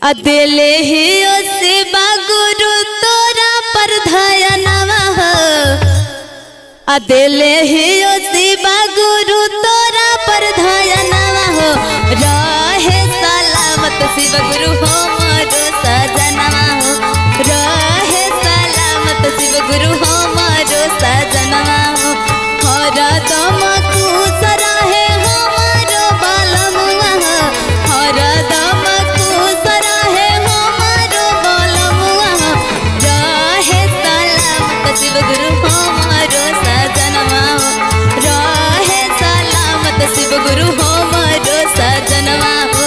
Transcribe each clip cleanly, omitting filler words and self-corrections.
अदेले ही शिवा गुरु तोरा पर धयनवा हो। अदेले ही शिवा गुरु तोरा पर धयनवा हो। रहे सलामत शिव गुरु हो मोरो सजनवा हो। रहे सलामत शिव गुरु हो मोरो सजनवा हो। हरदम खुश रहे हमारो बालमुआ हो। हरदम खुश रहे हमारो बालमुआ हो। रहे सलामत शिव गुरु हो मोरो सजनवा हो। रहे सलामत शिव गुरु हो मोरो सजनवा हो।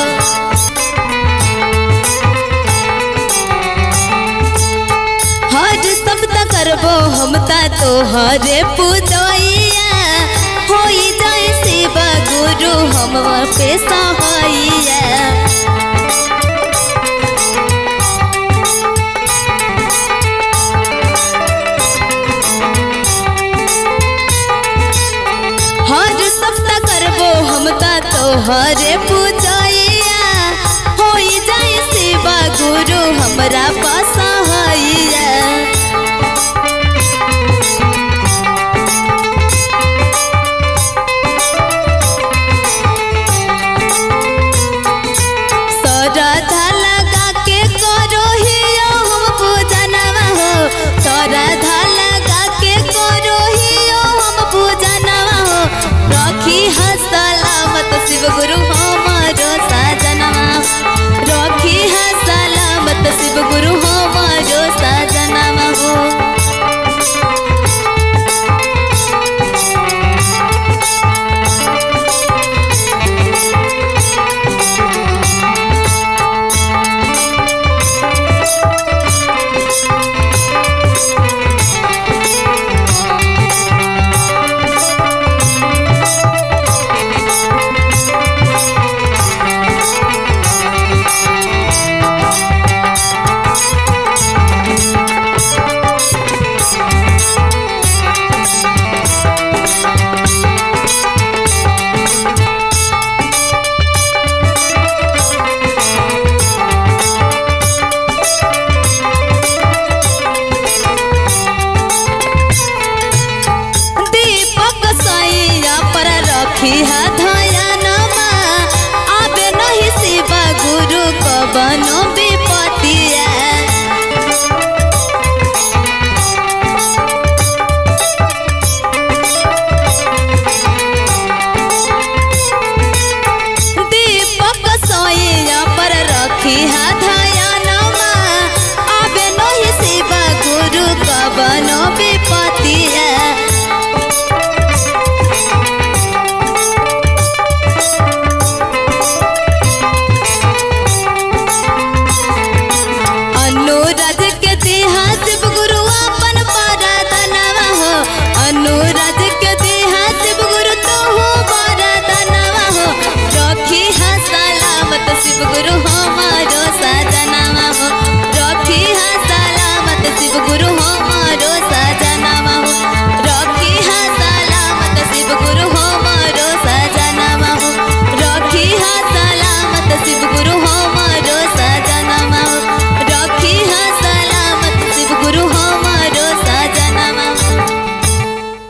हर सप्ताह करबो हम ता तोहरे पूजैया। होई जाए शिव गुरु हम पे सहाइया। हर सप्ताह करबो हम ता तोहरे पूजैया। होई जाए शिव गुरु हमरा पास सहाइया। श्रद्धा लगा के करो हियो हम पूजनवा हो। श्रद्धा लगा के करो हियो हम पूजनवा हो। रखी है सलामत शिव गुरु हमारो सजनवा। रखी है सलामत शिव गुरु हमारो सजनवा हो। आबे नहीं शिव गुरु को बनो विपतिया। दीपक सोइया पर रखी है धयनमा। आबे नहीं शिव गुरु को बनो विपतिया। अनुराज के दिहा शिव गुरु अपन बरदानवा हो। अनुराज के दिहा शिव गुरु तो हो बरदानवा हो। रखी है सलामत शिव गुरु